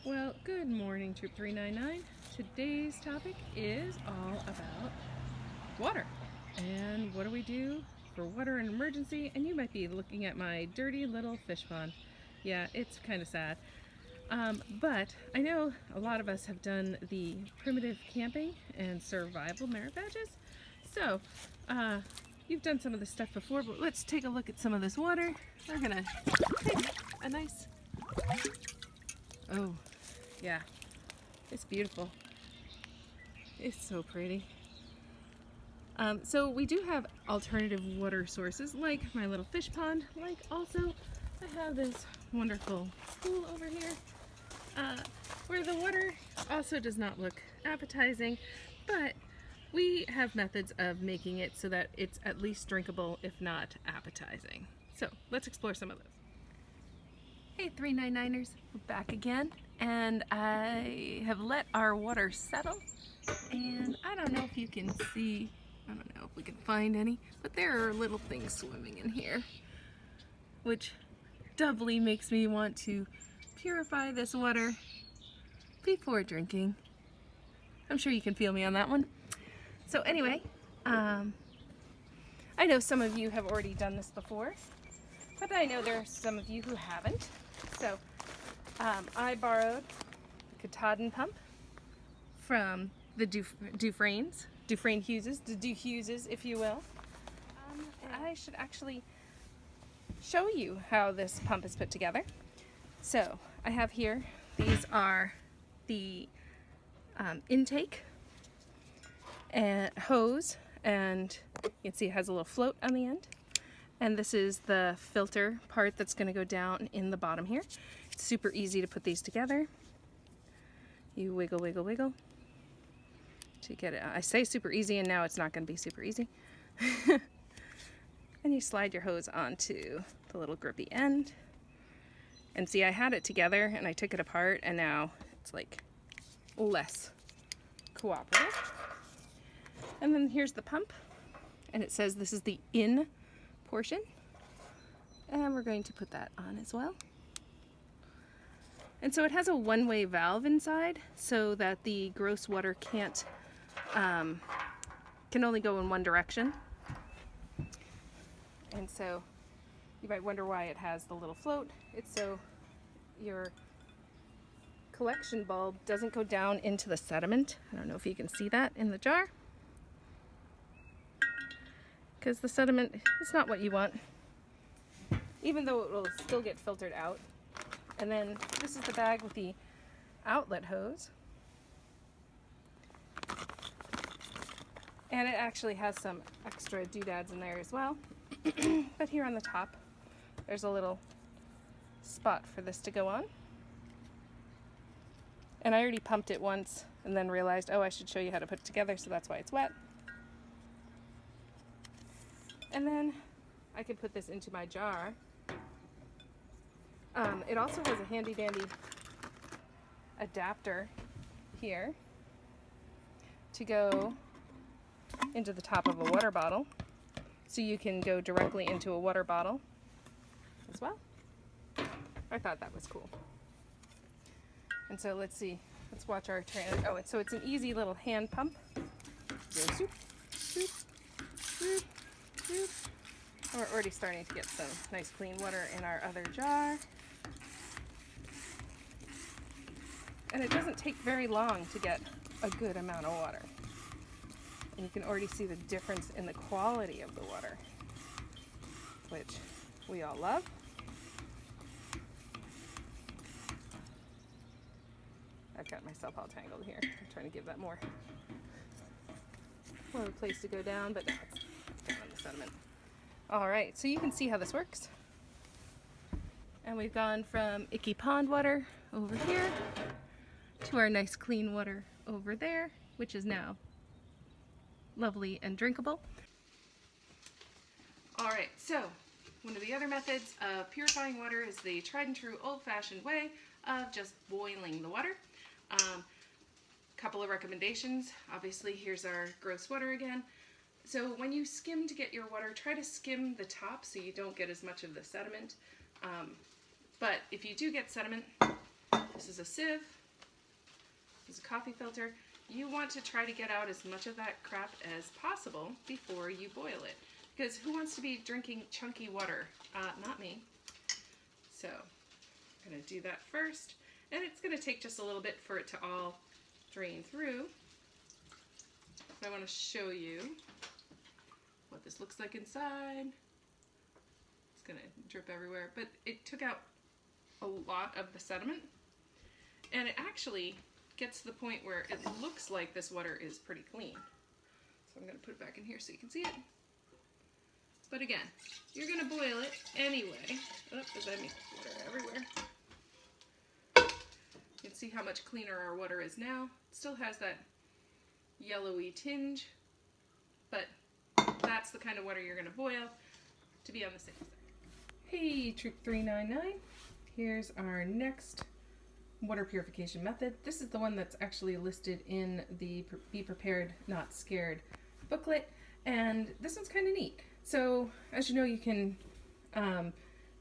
Well, good morning, Troop 399. Today's topic is all about water. And what do we do for water in emergency? And you might be looking at my dirty little fish pond. Yeah, it's kind of sad. But I know a lot of us have done the primitive camping and survival merit badges. So, you've done some of this stuff before, but let's take a look at some of this water. We're gonna take a nice, oh, yeah, it's beautiful. It's so pretty. So we do have alternative water sources like my little fish pond, like also I have this wonderful pool over here where the water also does not look appetizing, but we have methods of making it so that it's at least drinkable, if not appetizing. So let's explore some of those. Hey 399ers, we're back again, and I have let our water settle, and I don't know if you can see, I don't know if we can find any, but there are little things swimming in here, which doubly makes me want to purify this water before drinking. I'm sure you can feel me on that one. So anyway, I know some of you have already done this before, but I know there are some of you who haven't. So I borrowed the Katahdin pump from the Dufresnes, Dufresne Hugheses, the Hugheses, if you will. I should actually show you how this pump is put together. So I have here, these are the intake and hose, and you can see it has a little float on the end. And this is the filter part that's going to go down in the bottom here. It's super easy to put these together. You wiggle, wiggle, wiggle to get it. I say super easy, and now it's not going to be super easy. And you slide your hose onto the little grippy end. And see, I had it together and I took it apart, and now it's like less cooperative. And then here's the pump, and it says this is the in portion, and we're going to put that on as well. And so it has a one-way valve inside so that the gross water can only go in one direction. And so you might wonder why it has the little float. It's so your collection bulb doesn't go down into the sediment. I don't know if you can see that in the jar, because the sediment is not what you want, even though it will still get filtered out. And then this is the bag with the outlet hose. And it actually has some extra doodads in there as well. But here on the top, there's a little spot for this to go on. And I already pumped it once and then realized, oh, I should show you how to put it together, so that's why it's wet. And then I could put this into my jar. It also has a handy dandy adapter here to go into the top of a water bottle, so you can go directly into a water bottle as well. I thought that was cool. And so let's see, let's watch our trainer. Oh, so it's an easy little hand pump. Go swoop, swoop, swoop, swoop. We're already starting to get some nice clean water in our other jar. And it doesn't take very long to get a good amount of water. And you can already see the difference in the quality of the water, which we all love. I've got myself all tangled here. I'm trying to give that more of a place to go down, but no, it's down on the sediment. All right, so you can see how this works. And we've gone from icky pond water over here to our nice clean water over there, which is now lovely and drinkable. All right, so one of the other methods of purifying water is the tried and true old-fashioned way of just boiling the water. Couple of recommendations. Obviously, here's our gross water again. So when you skim to get your water, try to skim the top so you don't get as much of the sediment. But if you do get sediment, This is a sieve. This is a coffee filter. You want to try to get out as much of that crap as possible before you boil it. Because who wants to be drinking chunky water? Not me. So I'm going to do that first. And it's going to take just a little bit for it to all drain through. But I want to show you what this looks like inside. It's going to drip everywhere. But it took out a lot of the sediment. And it actually gets to the point where it looks like this water is pretty clean. So I'm going to put it back in here so you can see it. But again, you're going to boil it anyway. Oh, does that mean water everywhere? You can see how much cleaner our water is now. It still has that yellowy tinge, but that's the kind of water you're going to boil to be on the safe side. Hey, Troop 399. Here's our next water purification method. This is the one that's actually listed in the Be Prepared, Not Scared booklet, and this one's kind of neat. So, as you know, you can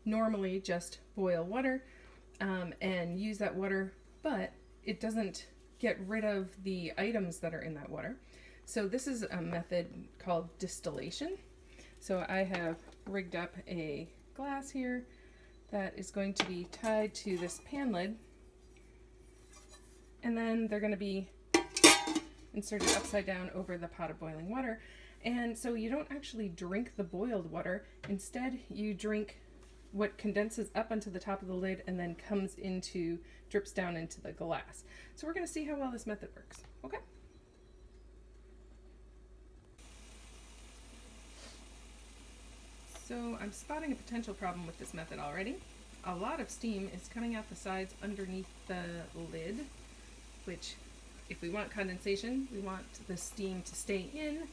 normally just boil water and use that water, but it doesn't get rid of the items that are in that water. So this is a method called distillation. So I have rigged up a glass here that is going to be tied to this pan lid, and then they're going to be inserted upside down over the pot of boiling water. And so you don't actually drink the boiled water. Instead, you drink what condenses up onto the top of the lid and then drips down into the glass. So we're going to see how well this method works. Okay? So I'm spotting a potential problem with this method already. A lot of steam is coming out the sides underneath the lid, which, if we want condensation, we want the steam to stay in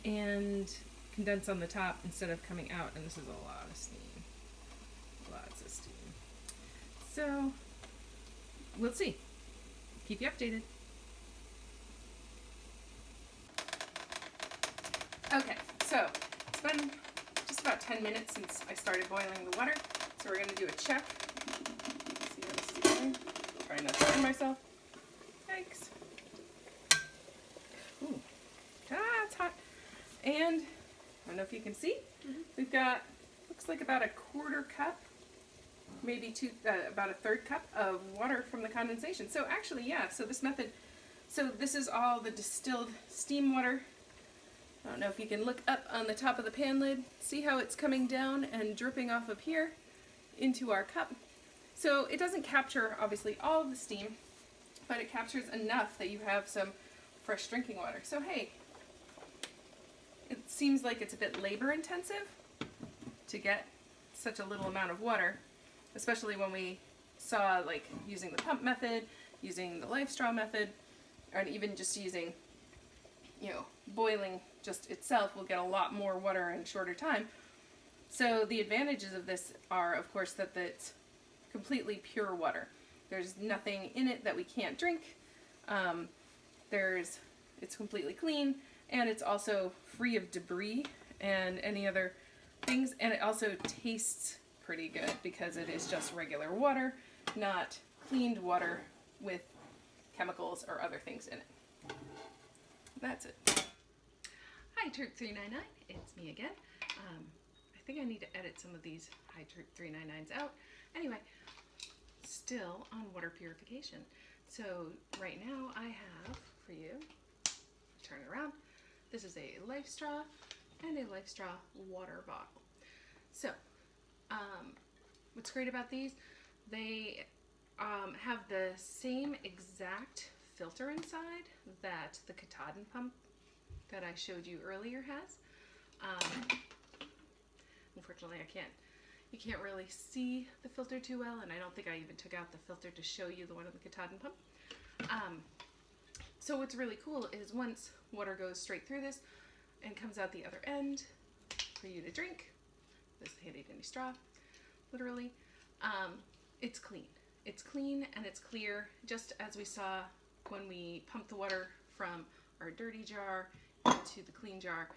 and condense on the top instead of coming out, and this is a lot of steam. Lots of steam. So, we'll see. Keep you updated. Okay, so it's been just about 10 minutes since I started boiling the water, so we're going to do a check. See how this is going. Try not to burn myself. Thanks. Ooh. It's hot. And I don't know if you can see, we've got, looks like about a quarter cup, maybe about a third cup of water from the condensation. So actually, yeah, so this method, so this is all the distilled steam water. I don't know if you can look up on the top of the pan lid, see how it's coming down and dripping off of here into our cup. So it doesn't capture, obviously, all of the steam, but it captures enough that you have some fresh drinking water. So hey, it seems like it's a bit labor intensive to get such a little amount of water, especially when we saw like using the pump method, using the LifeStraw method, and even just using, boiling just itself will get a lot more water in a shorter time. So the advantages of this are, of course, that it's completely pure water. There's nothing in it that we can't drink. It's completely clean, and it's also free of debris and any other things, and it also tastes pretty good because it is just regular water, not cleaned water with chemicals or other things in it. That's it. Hi, Troop399. It's me again. I think I need to edit some of these Hi Troop399s out. Anyway, still on water purification. So right now I have for you, turn it around, this is a LifeStraw and a LifeStraw water bottle. So what's great about these, they have the same exact filter inside that the Katahdin pump that I showed you earlier has. Unfortunately, you can't really see the filter too well, and I don't think I even took out the filter to show you the one in the Katahdin pump. So what's really cool is once water goes straight through this and comes out the other end for you to drink, this handy dandy straw, literally, it's clean. It's clean and it's clear, just as we saw when we pumped the water from our dirty jar into the clean jar.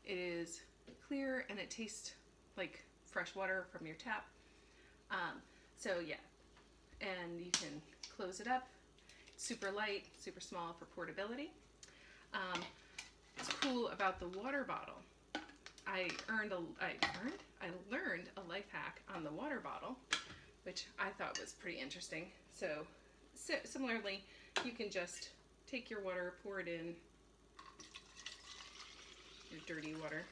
It is clear and it tastes like fresh water from your tap. So yeah, and you can close it up. It's super light, super small for portability. What's cool about the water bottle, I learned a life hack on the water bottle, which I thought was pretty interesting. So similarly, you can just take your water, pour it in, your dirty water,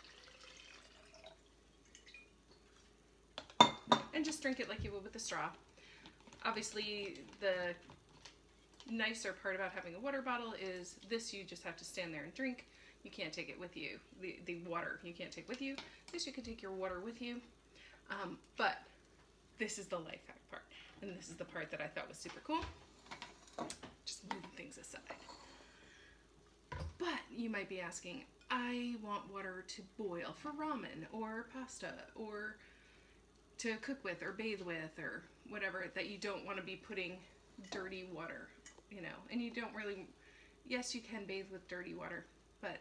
and just drink it like you would with a straw. Obviously, the nicer part about having a water bottle is this: you just have to stand there and drink. You can't take it with you. The water you can't take with you. This you can take your water with you. But this is the life hack part. And this is the part that I thought was super cool. Just moving things aside. But you might be asking, I want water to boil for ramen or pasta or to cook with or bathe with or whatever, that you don't want to be putting dirty water, you know, and you don't really, yes, you can bathe with dirty water, but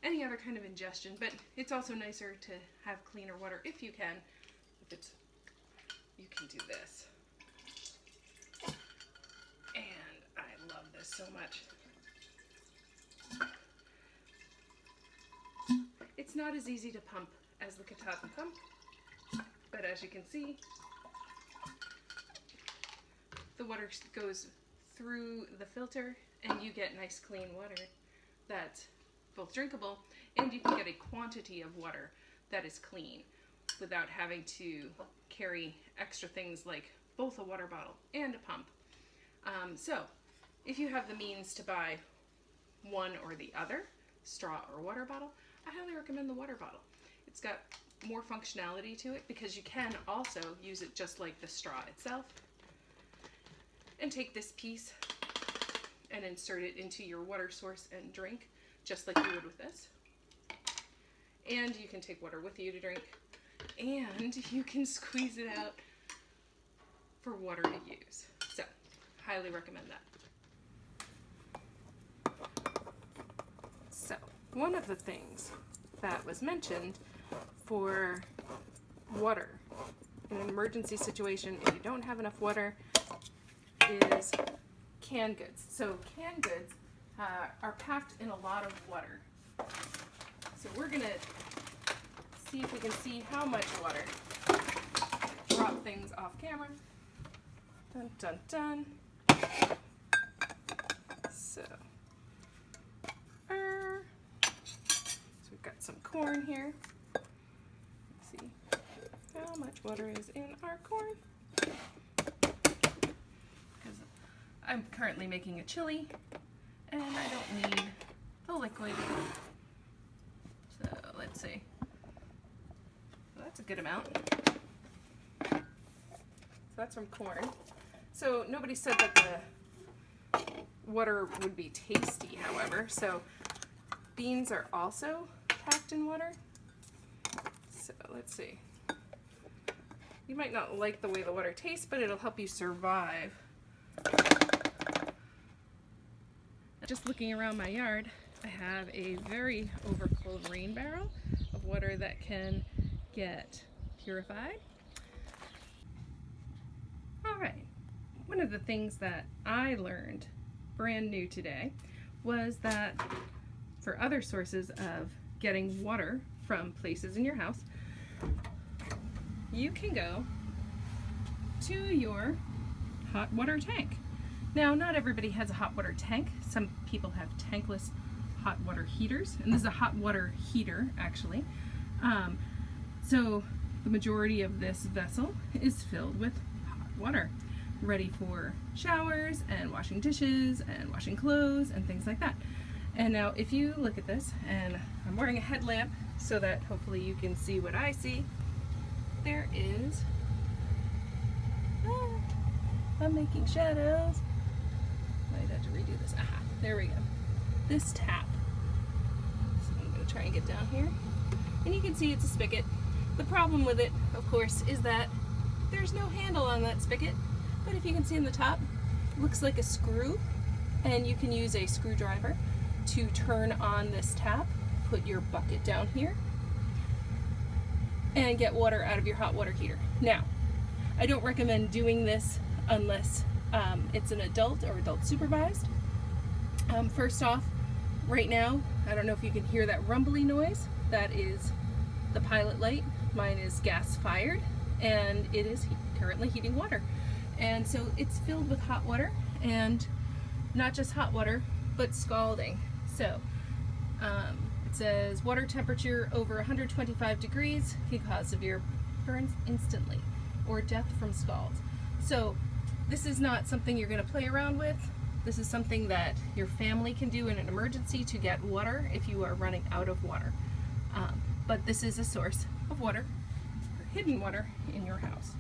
any other kind of ingestion. But it's also nicer to have cleaner water if you can. If it's, you can do this. And I love this so much. It's not as easy to pump as the Katahdin pump, but as you can see, the water goes through the filter and you get nice clean water that's both drinkable, and you can get a quantity of water that is clean without having to carry extra things like both a water bottle and a pump. So if you have the means to buy one or the other, straw or water bottle, I highly recommend the water bottle. It's got more functionality to it because you can also use it just like the straw itself, and take this piece and insert it into your water source and drink just like you would with this. And you can take water with you to drink, and you can squeeze it out for water to use. So, highly recommend that. So, one of the things that was mentioned for water in an emergency situation, if you don't have enough water, is canned goods. So canned goods are packed in a lot of water. So we're gonna see if we can see how much water. Drop things off camera. Dun dun dun. So we've got some corn here. Let's see how much water is in our corn. Because I'm currently making a chili and I don't need the liquid. So let's see. Well, that's a good amount. So that's from corn. So nobody said that the water would be tasty, however. So beans are also packed in water. So let's see. You might not like the way the water tastes, but it'll help you survive. Just looking around my yard, I have a very overflowed rain barrel of water that can get purified. All right, one of the things that I learned brand new today was that for other sources of getting water from places in your house, you can go to your hot water tank. Now, not everybody has a hot water tank. Some people have tankless hot water heaters, and this is a hot water heater, actually. So the majority of this vessel is filled with hot water, ready for showers and washing dishes and washing clothes and things like that. And now if you look at this, and I'm wearing a headlamp so that hopefully you can see what I see, there is, I'm making shadows. Might have to redo this. Aha, there we go. This tap. So I'm going to try and get down here. And you can see it's a spigot. The problem with it, of course, is that there's no handle on that spigot. But if you can see in the top, it looks like a screw. And you can use a screwdriver to turn on this tap, put your bucket down here, and get water out of your hot water heater. Now, I don't recommend doing this unless it's an adult or adult supervised. First off, right now, I don't know if you can hear that rumbly noise. That is the pilot light. Mine is gas fired, and it is currently heating water. And so it's filled with hot water, and not just hot water, but scalding. So it says water temperature over 125 degrees can cause severe burns instantly or death from scalds. So this is not something you're going to play around with. This is something that your family can do in an emergency to get water if you are running out of water. But this is a source of water, or hidden water, in your house.